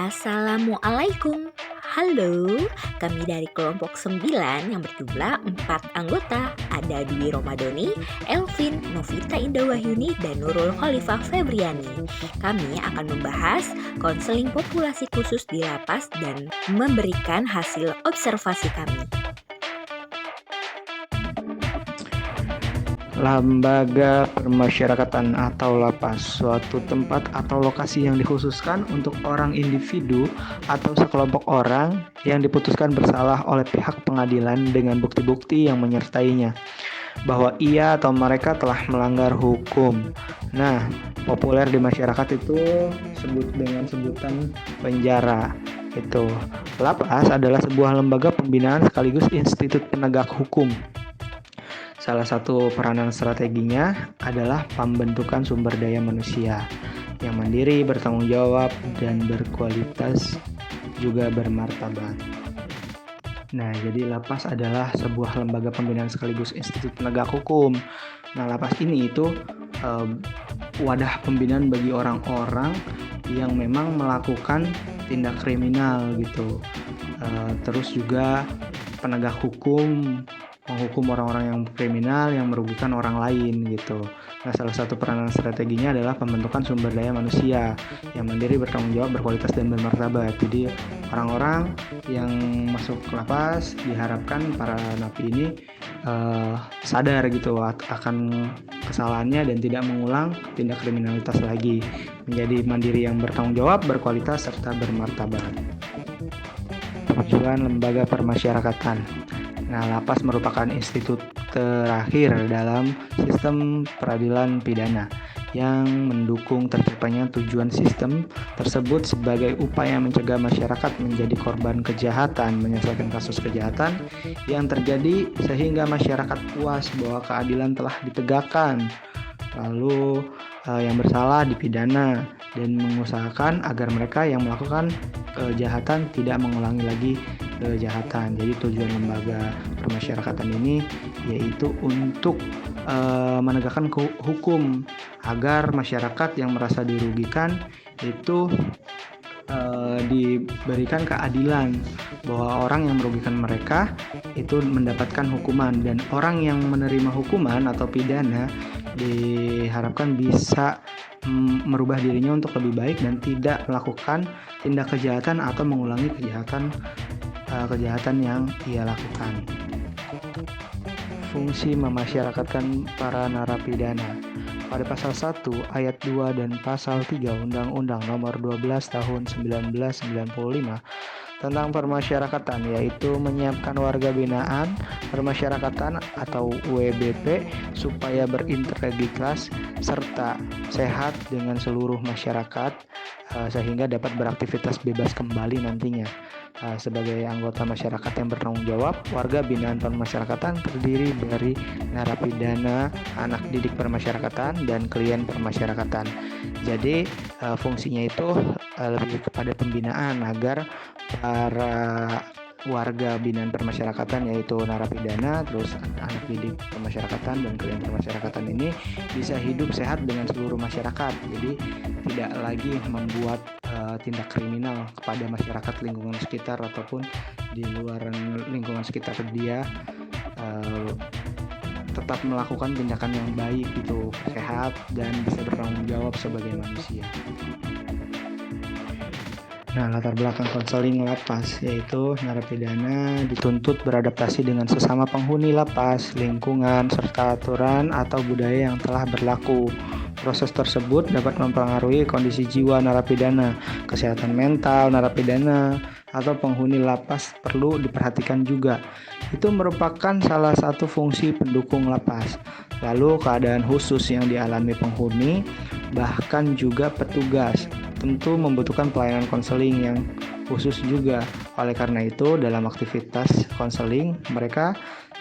Assalamualaikum. Halo, kami dari kelompok 9 yang berjumlah 4 anggota. Ada Dwi Romadoni, Elvin, Novita Indah Wahyuni, dan Nurul Khalifah Febriani. Kami akan membahas konseling populasi khusus di lapas dan memberikan hasil observasi kami. Lembaga Permasyarakatan atau lapas, suatu tempat atau lokasi yang dikhususkan untuk orang individu atau sekelompok orang yang diputuskan bersalah oleh pihak pengadilan dengan bukti-bukti yang menyertainya bahwa ia atau mereka telah melanggar hukum. Nah, populer di masyarakat itu sebut dengan sebutan penjara. Itu. Lapas adalah sebuah lembaga pembinaan sekaligus institut penegak hukum. Salah satu peranan strateginya adalah pembentukan sumber daya manusia yang mandiri, bertanggung jawab, dan berkualitas juga bermartabat. Nah, jadi lapas adalah sebuah lembaga pembinaan sekaligus institut penegak hukum. Nah, lapas ini itu wadah pembinaan bagi orang-orang yang memang melakukan tindak kriminal gitu. Terus juga penegak hukum menghukum orang-orang yang kriminal yang merugikan orang lain gitu. Nah, salah satu peranan strateginya adalah pembentukan sumber daya manusia yang mandiri, bertanggung jawab, berkualitas, dan bermartabat. Jadi orang-orang yang masuk ke lapas diharapkan para napi ini sadar gitu akan kesalahannya dan tidak mengulang tindak kriminalitas lagi, menjadi mandiri yang bertanggung jawab, berkualitas, serta bermartabat. Tujuan lembaga permasyarakatan. Nah, lapas merupakan institut terakhir dalam sistem peradilan pidana yang mendukung tercapainya tujuan sistem tersebut sebagai upaya mencegah masyarakat menjadi korban kejahatan, menyelesaikan kasus kejahatan yang terjadi sehingga masyarakat puas bahwa keadilan telah ditegakkan. Lalu yang bersalah dipidana dan mengusahakan agar mereka yang melakukan kejahatan tidak mengulangi lagi kejahatan. Jadi tujuan lembaga permasyarakatan ini yaitu untuk menegakkan hukum agar masyarakat yang merasa dirugikan itu diberikan keadilan, bahwa orang yang merugikan mereka itu mendapatkan hukuman, dan orang yang menerima hukuman atau pidana diharapkan bisa merubah dirinya untuk lebih baik dan tidak melakukan tindak kejahatan atau mengulangi kejahatan yang ia lakukan. Fungsi memasyarakatkan para narapidana. Pada pasal 1 ayat 2 dan pasal 3 Undang-Undang Nomor 12 Tahun 1995 tentang permasyarakatan, yaitu menyiapkan warga binaan permasyarakatan atau WBP supaya berintegritas serta sehat dengan seluruh masyarakat sehingga dapat beraktivitas bebas kembali nantinya. Sebagai anggota masyarakat yang bertanggung jawab, warga binaan permasyarakatan terdiri dari narapidana, anak didik permasyarakatan, dan klien permasyarakatan. Jadi fungsinya itu lebih kepada pembinaan agar para warga binaan permasyarakatan, yaitu narapidana, terus anak didik permasyarakatan, dan klien permasyarakatan ini bisa hidup sehat dengan seluruh masyarakat. Jadi tidak lagi membuat tindak kriminal kepada masyarakat lingkungan sekitar ataupun di luar lingkungan sekitar dia, tetap melakukan tindakan yang baik gitu, sehat dan bisa bertanggung jawab sebagai manusia. Nah, latar belakang konseling lapas, yaitu narapidana dituntut beradaptasi dengan sesama penghuni lapas, lingkungan, serta aturan atau budaya yang telah berlaku. Proses tersebut dapat mempengaruhi kondisi jiwa narapidana, kesehatan mental narapidana, atau penghuni lapas perlu diperhatikan juga. Itu merupakan salah satu fungsi pendukung lapas. Lalu keadaan khusus yang dialami penghuni, bahkan juga petugas, tentu membutuhkan pelayanan konseling yang khusus juga. Oleh karena itu, dalam aktivitas konseling, mereka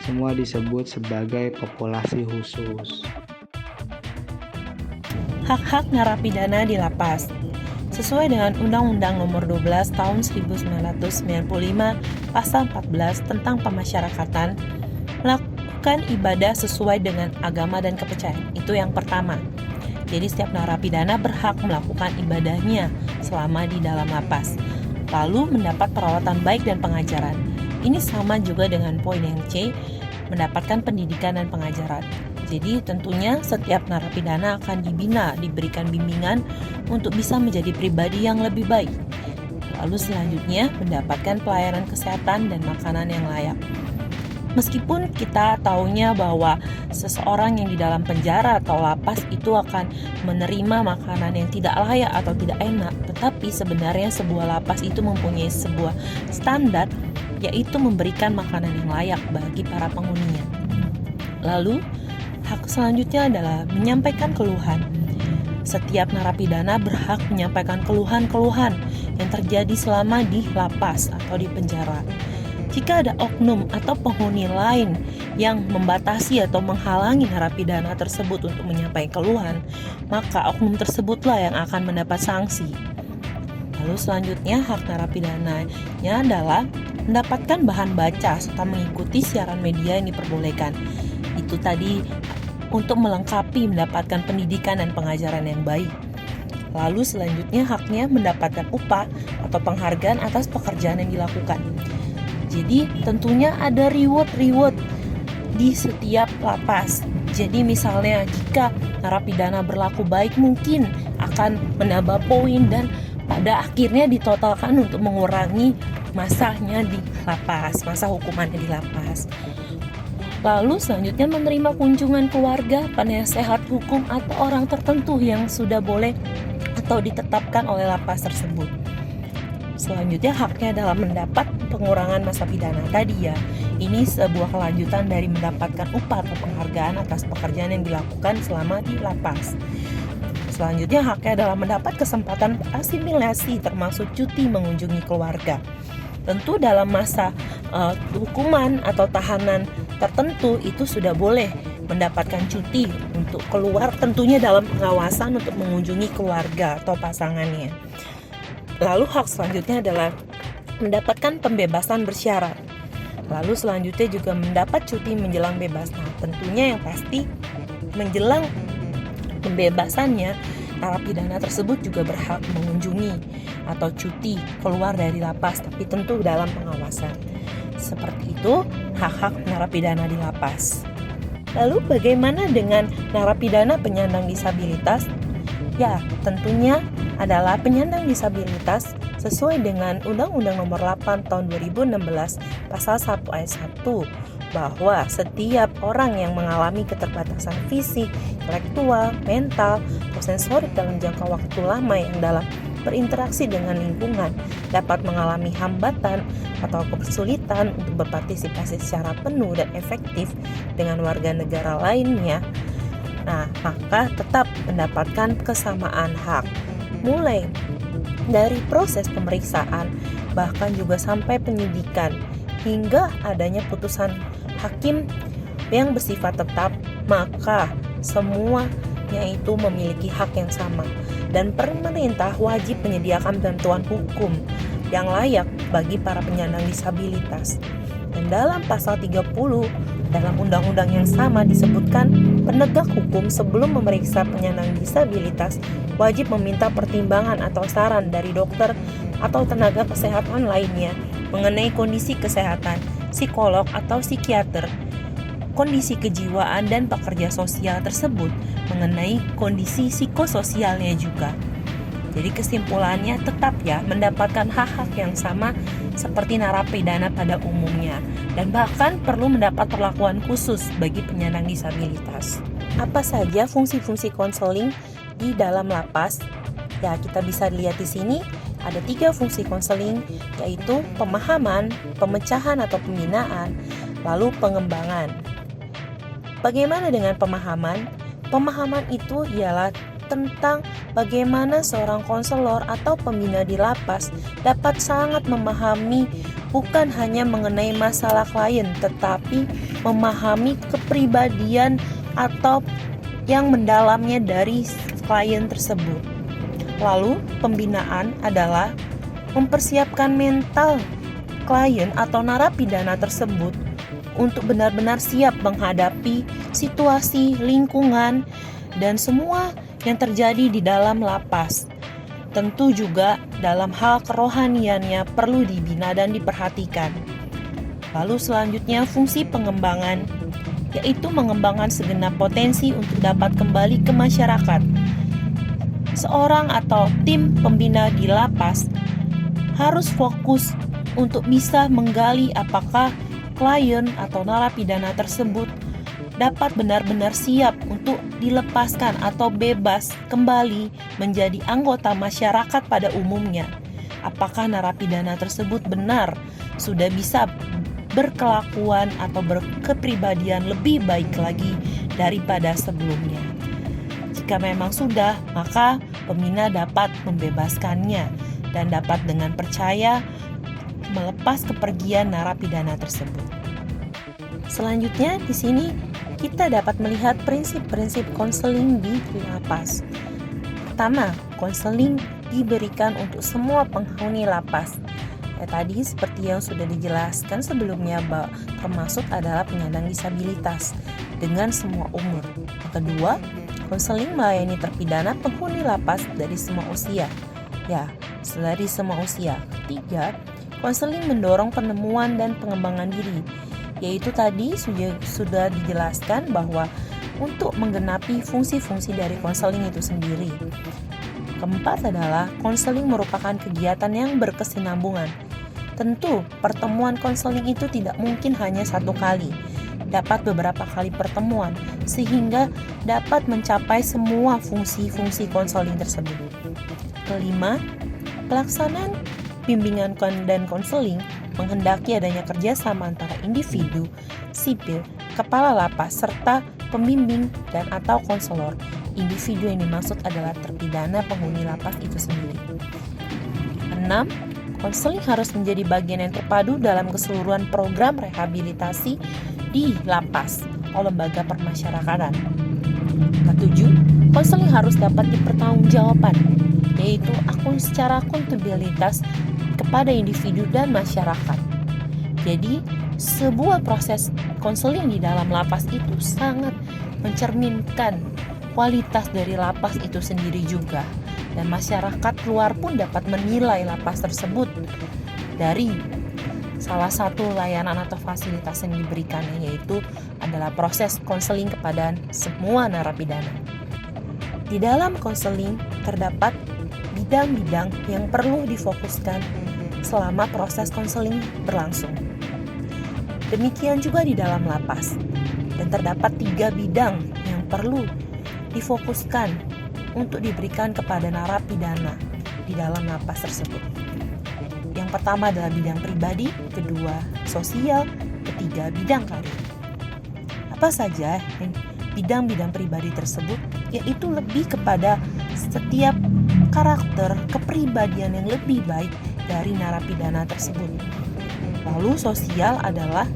semua disebut sebagai populasi khusus. Hak-hak narapidana di lapas. Sesuai dengan Undang-Undang Nomor 12 Tahun 1995 Pasal 14 tentang pemasyarakatan, melakukan ibadah sesuai dengan agama dan kepercayaan. Itu yang pertama. Jadi setiap narapidana berhak melakukan ibadahnya selama di dalam lapas, lalu mendapat perawatan baik dan pengajaran. Ini sama juga dengan poin yang C, mendapatkan pendidikan dan pengajaran. Jadi tentunya setiap narapidana akan dibina, diberikan bimbingan untuk bisa menjadi pribadi yang lebih baik. Lalu selanjutnya mendapatkan pelayanan kesehatan dan makanan yang layak. Meskipun kita taunya bahwa seseorang yang di dalam penjara atau lapas itu akan menerima makanan yang tidak layak atau tidak enak, tetapi sebenarnya sebuah lapas itu mempunyai sebuah standar, yaitu memberikan makanan yang layak bagi para penghuninya. Lalu, hak selanjutnya adalah menyampaikan keluhan. Setiap narapidana berhak menyampaikan keluhan-keluhan yang terjadi selama di lapas atau di penjara. Jika ada oknum atau penghuni lain yang membatasi atau menghalangi narapidana tersebut untuk menyampaikan keluhan, maka oknum tersebutlah yang akan mendapat sanksi. Lalu selanjutnya hak narapidananya adalah mendapatkan bahan baca serta mengikuti siaran media yang diperbolehkan. Itu tadi untuk melengkapi mendapatkan pendidikan dan pengajaran yang baik. Lalu selanjutnya haknya mendapatkan upah atau penghargaan atas pekerjaan yang dilakukan. Jadi tentunya ada reward di setiap lapas. Jadi misalnya jika narapidana berlaku baik mungkin akan menambah poin dan pada akhirnya ditotalkan untuk mengurangi masanya di lapas, masa hukumannya di lapas. Lalu selanjutnya menerima kunjungan keluarga, penasehat hukum atau orang tertentu yang sudah boleh atau ditetapkan oleh lapas tersebut. Selanjutnya haknya adalah mendapat pengurangan masa pidana tadi ya. Ini sebuah kelanjutan dari mendapatkan upah atau penghargaan atas pekerjaan yang dilakukan selama di lapas. Selanjutnya haknya adalah mendapat kesempatan asimilasi termasuk cuti mengunjungi keluarga. Tentu dalam masa hukuman atau tahanan tertentu itu sudah boleh mendapatkan cuti untuk keluar, tentunya dalam pengawasan untuk mengunjungi keluarga atau pasangannya. Lalu hak selanjutnya adalah mendapatkan pembebasan bersyarat. Lalu selanjutnya juga mendapat cuti menjelang bebas. Nah, tentunya yang pasti menjelang pembebasannya, narapidana tersebut juga berhak mengunjungi atau cuti keluar dari lapas, tapi tentu dalam pengawasan. Seperti itu hak-hak narapidana di lapas. Lalu bagaimana dengan narapidana penyandang disabilitas? Ya, tentunya adalah penyandang disabilitas sesuai dengan Undang-Undang Nomor 8 Tahun 2016 Pasal 1 Ayat 1 bahwa setiap orang yang mengalami keterbatasan fisik, intelektual, mental, atau sensorik dalam jangka waktu lama yang dalam berinteraksi dengan lingkungan dapat mengalami hambatan atau kesulitan untuk berpartisipasi secara penuh dan efektif dengan warga negara lainnya. Nah, maka tetap mendapatkan kesamaan hak. Mulai dari proses pemeriksaan, bahkan juga sampai penyidikan, hingga adanya putusan hakim yang bersifat tetap, maka semuanya itu memiliki hak yang sama. Dan pemerintah wajib menyediakan bantuan hukum yang layak bagi para penyandang disabilitas. Dan dalam pasal 30 dalam undang-undang yang sama disebutkan penegak hukum sebelum memeriksa penyandang disabilitas wajib meminta pertimbangan atau saran dari dokter atau tenaga kesehatan lainnya mengenai kondisi kesehatan, psikolog atau psikiater, kondisi kejiwaan dan pekerja sosial tersebut mengenai kondisi psikososialnya juga. Jadi kesimpulannya tetap ya mendapatkan hak-hak yang sama seperti narapidana pada umumnya dan bahkan perlu mendapat perlakuan khusus bagi penyandang disabilitas. Apa saja fungsi-fungsi konseling di dalam lapas? Ya, kita bisa lihat di sini ada 3 fungsi konseling, yaitu pemahaman, pemecahan atau pembinaan, lalu pengembangan. Bagaimana dengan pemahaman? Pemahaman itu ialah tentang bagaimana seorang konselor atau pembina di lapas dapat sangat memahami bukan hanya mengenai masalah klien, tetapi memahami kepribadian atau yang mendalamnya dari klien tersebut. Lalu, pembinaan adalah mempersiapkan mental klien atau narapidana tersebut untuk benar-benar siap menghadapi situasi, lingkungan, dan semua yang terjadi di dalam lapas. Tentu juga dalam hal kerohaniannya perlu dibina dan diperhatikan. Lalu selanjutnya fungsi pengembangan, yaitu mengembangkan segenap potensi untuk dapat kembali ke masyarakat. Seorang atau tim pembina di lapas harus fokus untuk bisa menggali apakah klien atau narapidana tersebut dapat benar-benar siap untuk dilepaskan atau bebas kembali menjadi anggota masyarakat pada umumnya. Apakah narapidana tersebut benar sudah bisa berkelakuan atau berkepribadian lebih baik lagi daripada sebelumnya. Jika memang sudah, maka pembina dapat membebaskannya dan dapat dengan percaya melepas kepergian narapidana tersebut. Selanjutnya di sini kita dapat melihat prinsip-prinsip konseling di lapas. Pertama, konseling diberikan untuk semua penghuni lapas. Tadi seperti yang sudah dijelaskan sebelumnya, termasuk adalah penyandang disabilitas dengan semua umur. Yang kedua, konseling melayani terpidana penghuni lapas dari semua usia. Dari semua usia. Ketiga, konseling mendorong penemuan dan pengembangan diri, yaitu tadi sudah dijelaskan bahwa untuk menggenapi fungsi-fungsi dari konseling itu sendiri. Keempat adalah konseling merupakan kegiatan yang berkesinambungan. Tentu, pertemuan konseling itu tidak mungkin hanya satu kali, dapat beberapa kali pertemuan, sehingga dapat mencapai semua fungsi-fungsi konseling tersebut. Kelima, pelaksanaan bimbingan dan konseling menghendaki adanya kerjasama antara individu, sipil, kepala lapas, serta pembimbing dan atau konselor. Individu yang dimaksud adalah terpidana penghuni lapas itu sendiri. 6. Konseling harus menjadi bagian yang terpadu dalam keseluruhan program rehabilitasi di lapas atau lembaga permasyarakatan. 7. Konseling harus dapat dipertanggungjawabkan, yaitu secara akuntabilitas kepada individu dan masyarakat. Jadi, sebuah proses konseling di dalam lapas itu sangat mencerminkan kualitas dari lapas itu sendiri juga. Dan masyarakat luar pun dapat menilai lapas tersebut dari salah satu layanan atau fasilitas yang diberikannya, yaitu adalah proses konseling kepada semua narapidana. Di dalam konseling terdapat bidang-bidang yang perlu difokuskan selama proses konseling berlangsung. Demikian juga di dalam lapas, dan terdapat 3 bidang yang perlu difokuskan untuk diberikan kepada narapidana di dalam lapas tersebut. Yang pertama adalah bidang pribadi, kedua sosial, ketiga bidang karir. Apa saja bidang-bidang pribadi tersebut? Yaitu lebih kepada setiap karakter kepribadian yang lebih baik dari narapidana tersebut. Lalu sosial adalah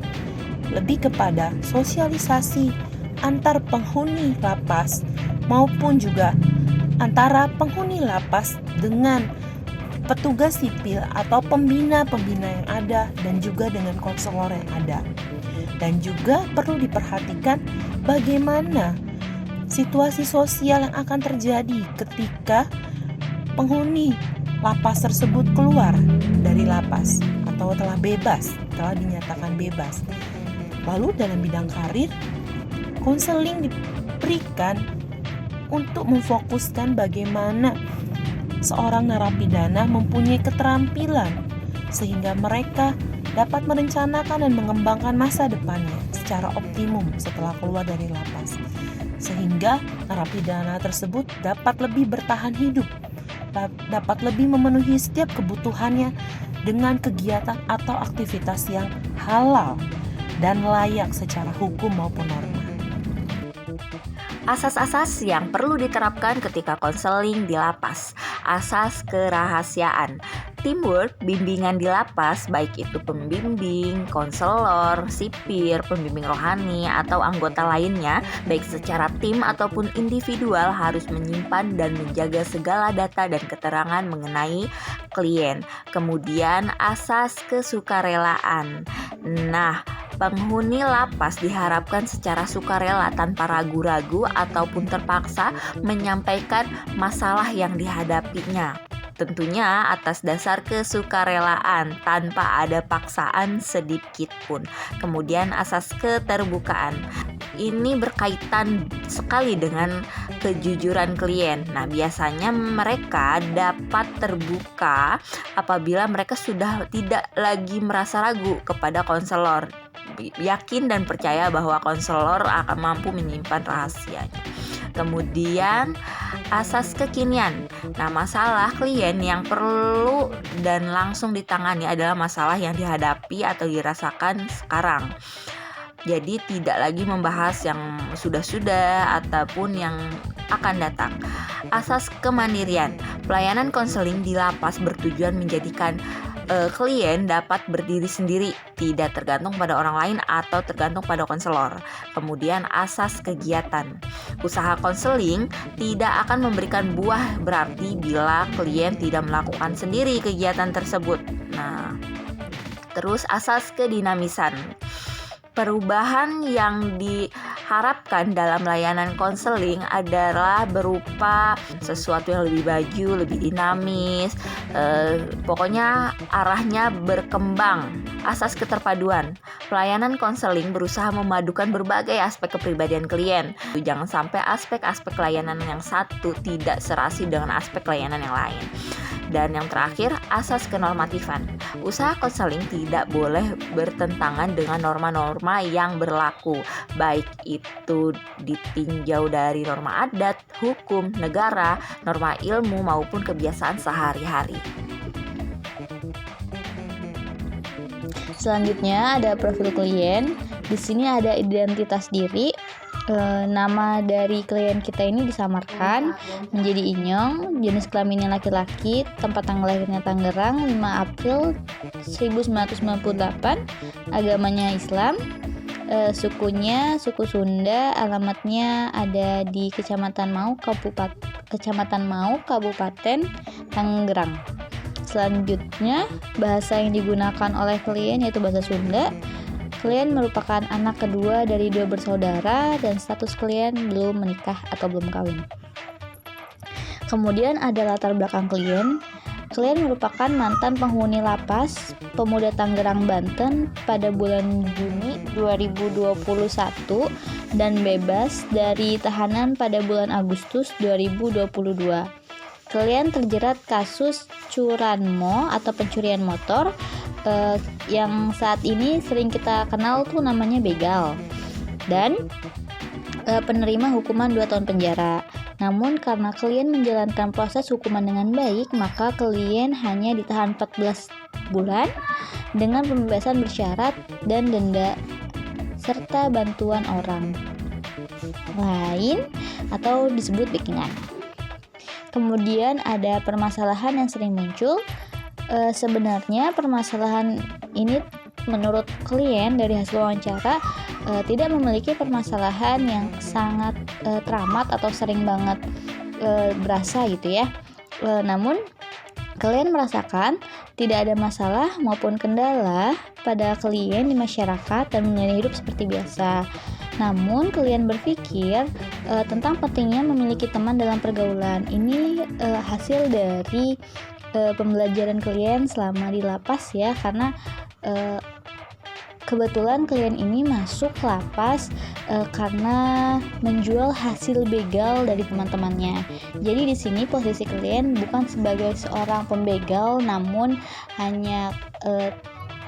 lebih kepada sosialisasi antar penghuni lapas maupun juga antara penghuni lapas dengan petugas sipil atau pembina-pembina yang ada dan juga dengan konselor yang ada. Dan juga perlu diperhatikan bagaimana situasi sosial yang akan terjadi ketika penghuni lapas tersebut keluar dari lapas atau telah dinyatakan bebas. Lalu dalam bidang karir, konseling diberikan untuk memfokuskan bagaimana seorang narapidana mempunyai keterampilan sehingga mereka dapat merencanakan dan mengembangkan masa depannya secara optimum setelah keluar dari lapas, sehingga narapidana tersebut dapat lebih bertahan hidup, dapat lebih memenuhi setiap kebutuhannya dengan kegiatan atau aktivitas yang halal dan layak secara hukum maupun norma. Asas-asas yang perlu diterapkan ketika konseling di lapas. Asas kerahasiaan. Teamwork, bimbingan di lapas, baik itu pembimbing, konselor, sipir, pembimbing rohani, atau anggota lainnya, baik secara tim ataupun individual, harus menyimpan dan menjaga segala data dan keterangan mengenai klien. Kemudian asas kesukarelaan. Nah, penghuni lapas diharapkan secara sukarela tanpa ragu-ragu ataupun terpaksa menyampaikan masalah yang dihadapinya. tentunya atas dasar kesukarelaan tanpa ada paksaan sedikit pun. Kemudian asas keterbukaan. Ini berkaitan sekali dengan kejujuran klien. Nah, biasanya mereka dapat terbuka apabila mereka sudah tidak lagi merasa ragu kepada konselor, yakin dan percaya bahwa konselor akan mampu menyimpan rahasianya. Kemudian asas kekinian. Nah, masalah klien yang perlu dan langsung ditangani adalah masalah yang dihadapi atau dirasakan sekarang. Jadi tidak lagi membahas yang sudah-sudah ataupun yang akan datang. Asas kemandirian. Pelayanan konseling di lapas bertujuan menjadikan klien dapat berdiri sendiri, tidak tergantung pada orang lain atau tergantung pada konselor. Kemudian asas kegiatan. Usaha konseling tidak akan memberikan buah berarti bila klien tidak melakukan sendiri kegiatan tersebut. Nah, terus asas kedinamisan. Perubahan yang diharapkan dalam layanan konseling adalah berupa sesuatu yang lebih maju, lebih dinamis, pokoknya arahnya berkembang. Asas keterpaduan. Pelayanan konseling berusaha memadukan berbagai aspek kepribadian klien. Jangan sampai aspek-aspek layanan yang satu tidak serasi dengan aspek layanan yang lain. Dan yang terakhir, asas kenormatifan. Usaha konseling tidak boleh bertentangan dengan norma-norma yang berlaku, baik itu ditinjau dari norma adat, hukum, negara, norma ilmu maupun kebiasaan sehari-hari. Selanjutnya ada profil klien. Di sini ada identitas diri. Nama dari klien kita ini disamarkan menjadi Inyong, jenis kelaminnya laki-laki, tempat tanggal lahirnya Tangerang, 5 April 1998, agamanya Islam, sukunya suku Sunda, alamatnya ada di Kecamatan Mau, Kabupaten Tangerang. Selanjutnya, bahasa yang digunakan oleh klien yaitu bahasa Sunda. Klien merupakan anak kedua dari 2 bersaudara dan status klien belum menikah atau belum kawin. Kemudian ada latar belakang klien. Klien merupakan mantan penghuni lapas Pemuda Tangerang, Banten pada bulan Juni 2021 dan bebas dari tahanan pada bulan Agustus 2022. Klien terjerat kasus curanmor atau pencurian motor yang saat ini sering kita kenal tuh namanya begal, dan penerima hukuman 2 tahun penjara. Namun karena klien menjalankan proses hukuman dengan baik, maka klien hanya ditahan 14 bulan dengan pembebasan bersyarat dan denda serta bantuan orang lain atau disebut backingan. Kemudian ada permasalahan yang sering muncul. Sebenarnya permasalahan ini menurut klien dari hasil wawancara tidak memiliki permasalahan yang sangat teramat atau sering banget berasa gitu ya. Namun klien merasakan tidak ada masalah maupun kendala pada klien di masyarakat dan menjalani hidup seperti biasa. Namun klien berpikir tentang pentingnya memiliki teman dalam pergaulan. Ini hasil dari pembelajaran klien selama di lapas ya, karena kebetulan klien ini masuk lapas karena menjual hasil begal dari teman-temannya. Jadi di sini posisi klien bukan sebagai seorang pembegal, namun hanya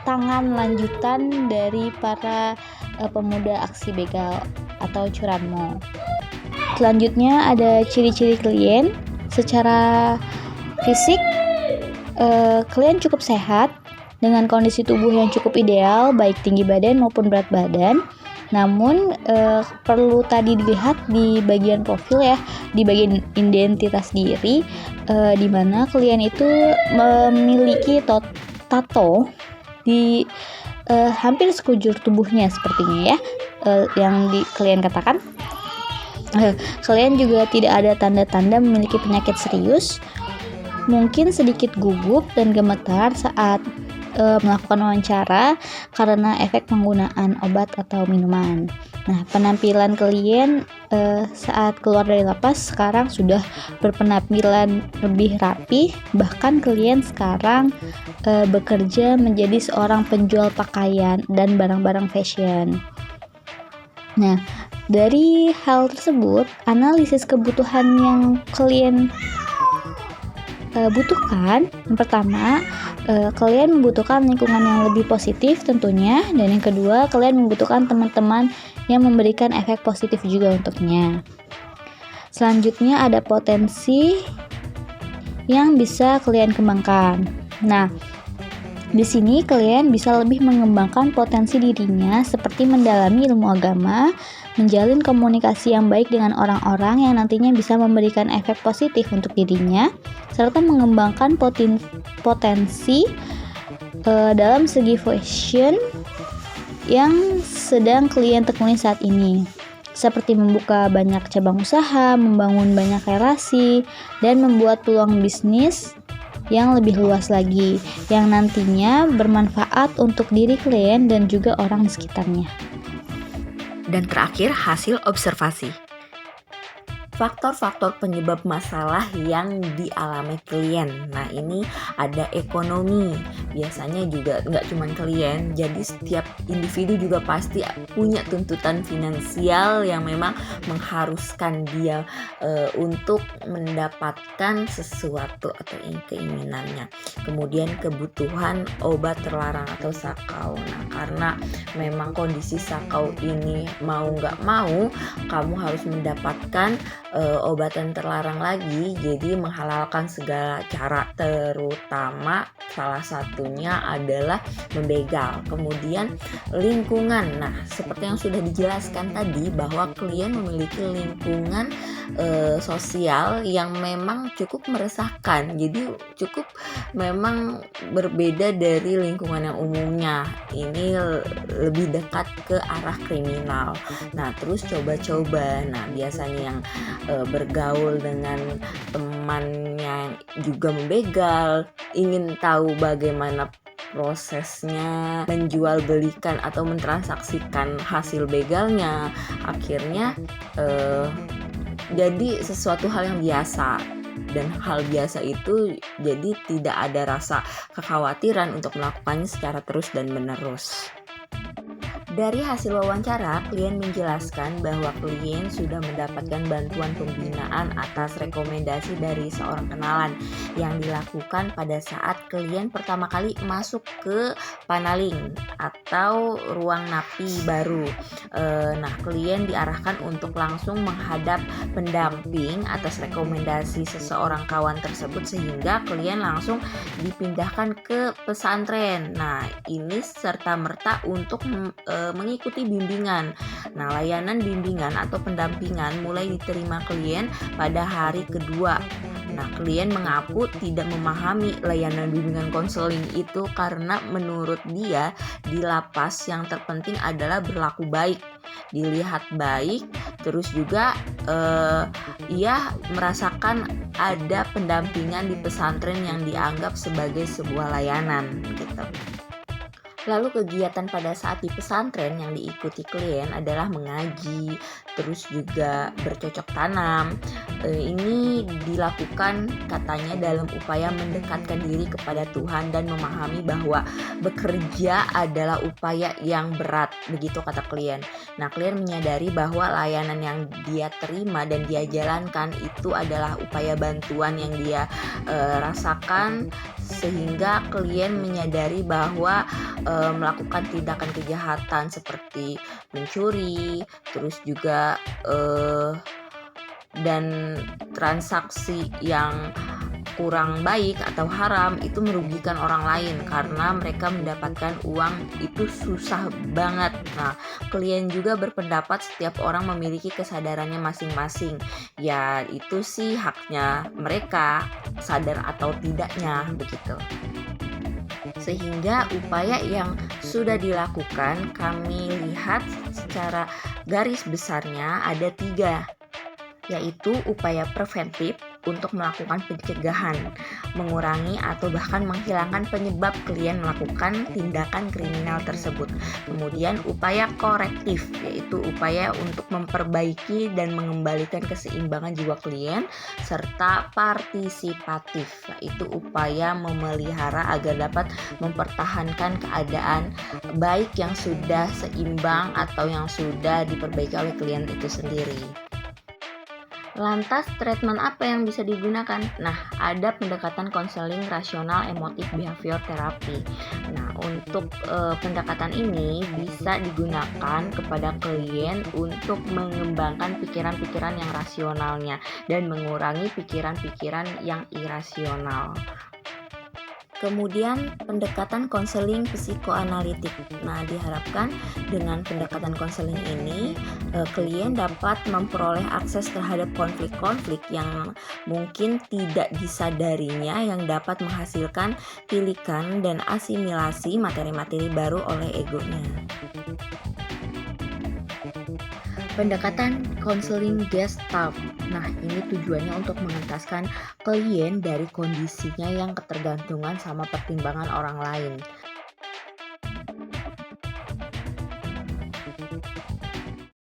tangan lanjutan dari para pemuda aksi begal atau curanmor. Selanjutnya ada ciri-ciri klien. Secara fisik, klien cukup sehat dengan kondisi tubuh yang cukup ideal, baik tinggi badan maupun berat badan. Namun perlu tadi dilihat di bagian profil ya, di bagian identitas diri, di mana klien itu memiliki tato di hampir sekujur tubuhnya sepertinya ya, yang klien katakan. Klien juga tidak ada tanda-tanda memiliki penyakit serius. Mungkin sedikit gugup dan gemetar saat melakukan wawancara karena efek penggunaan obat atau minuman. Nah, penampilan klien saat keluar dari lapas sekarang sudah berpenampilan lebih rapi, bahkan klien sekarang bekerja menjadi seorang penjual pakaian dan barang-barang fashion. Nah, dari hal tersebut, analisis kebutuhan yang klien butuhkan, yang pertama, kalian membutuhkan lingkungan yang lebih positif tentunya, dan yang kedua, kalian membutuhkan teman-teman yang memberikan efek positif juga untuknya. Selanjutnya ada potensi yang bisa kalian kembangkan. Nah, di sini kalian bisa lebih mengembangkan potensi dirinya seperti mendalami ilmu agama, menjalin komunikasi yang baik dengan orang-orang yang nantinya bisa memberikan efek positif untuk dirinya, serta mengembangkan potensi dalam segi fashion yang sedang klien tekuni saat ini, seperti membuka banyak cabang usaha, membangun banyak relasi, dan membuat peluang bisnis yang lebih luas lagi, yang nantinya bermanfaat untuk diri klien dan juga orang di sekitarnya. Dan terakhir, hasil observasi. Faktor-faktor penyebab masalah yang dialami klien. Nah, ini ada ekonomi. Biasanya juga nggak cuma klien, jadi setiap individu juga pasti punya tuntutan finansial yang memang mengharuskan dia untuk mendapatkan sesuatu atau keinginannya. Kemudian kebutuhan obat terlarang atau sakau. Nah, karena memang kondisi sakau ini mau nggak mau, kamu harus mendapatkan obatan terlarang lagi, jadi menghalalkan segala cara, terutama salah satunya adalah membegal. Kemudian lingkungan, nah seperti yang sudah dijelaskan tadi bahwa klien memiliki lingkungan sosial yang memang cukup meresahkan, jadi cukup memang berbeda dari lingkungan yang umumnya, ini lebih dekat ke arah kriminal. Nah, terus coba-coba, nah biasanya yang bergaul dengan temannya juga membegal, ingin tahu bagaimana prosesnya menjual belikan atau mentransaksikan hasil begalnya, akhirnya jadi sesuatu hal yang biasa, dan hal biasa itu jadi tidak ada rasa kekhawatiran untuk melakukannya secara terus dan menerus. Dari hasil wawancara, klien menjelaskan bahwa klien sudah mendapatkan bantuan pembinaan atas rekomendasi dari seorang kenalan yang dilakukan pada saat klien pertama kali masuk ke Panaling atau ruang napi baru. Nah, klien diarahkan untuk langsung menghadap pendamping atas rekomendasi seseorang kawan tersebut, sehingga klien langsung dipindahkan ke pesantren. Nah, ini serta-merta untuk mengikuti bimbingan. Nah, layanan bimbingan atau pendampingan mulai diterima klien pada hari kedua. Nah, klien mengaku tidak memahami layanan bimbingan konseling itu karena menurut dia di lapas yang terpenting adalah berlaku baik, dilihat baik, terus juga ia merasakan ada pendampingan di pesantren yang dianggap sebagai sebuah layanan gitu. Lalu kegiatan pada saat di pesantren yang diikuti klien adalah mengaji, terus juga bercocok tanam. Ini dilakukan katanya dalam upaya mendekatkan diri kepada Tuhan dan memahami bahwa bekerja adalah upaya yang berat, begitu kata klien. Nah, klien menyadari bahwa layanan yang dia terima dan dia jalankan itu adalah upaya bantuan yang dia rasakan, sehingga klien menyadari bahwa melakukan tindakan kejahatan seperti mencuri, terus juga dan transaksi yang kurang baik atau haram itu merugikan orang lain karena mereka mendapatkan uang itu susah banget. Nah, klien juga berpendapat setiap orang memiliki kesadarannya masing-masing. Ya, itu sih haknya mereka, sadar atau tidaknya begitu. Sehingga upaya yang sudah dilakukan kami lihat secara garis besarnya ada 3, yaitu upaya preventif, untuk melakukan pencegahan, mengurangi atau bahkan menghilangkan penyebab klien melakukan tindakan kriminal tersebut. Kemudian upaya korektif, yaitu upaya untuk memperbaiki dan mengembalikan keseimbangan jiwa klien, serta partisipatif, yaitu upaya memelihara agar dapat mempertahankan keadaan baik yang sudah seimbang atau yang sudah diperbaiki oleh klien itu sendiri. Lantas, treatment apa yang bisa digunakan? Nah, ada pendekatan konseling rasional emotif behavior therapy. Nah, untuk pendekatan ini bisa digunakan kepada klien untuk mengembangkan pikiran-pikiran yang rasionalnya dan mengurangi pikiran-pikiran yang irasional. Kemudian pendekatan konseling psikoanalitik. Nah, diharapkan dengan pendekatan konseling ini klien dapat memperoleh akses terhadap konflik-konflik yang mungkin tidak disadarinya, yang dapat menghasilkan tilikan dan asimilasi materi-materi baru oleh egonya. Pendekatan konseling Gestalt. Nah, ini tujuannya untuk mengentaskan klien dari kondisinya yang ketergantungan sama pertimbangan orang lain.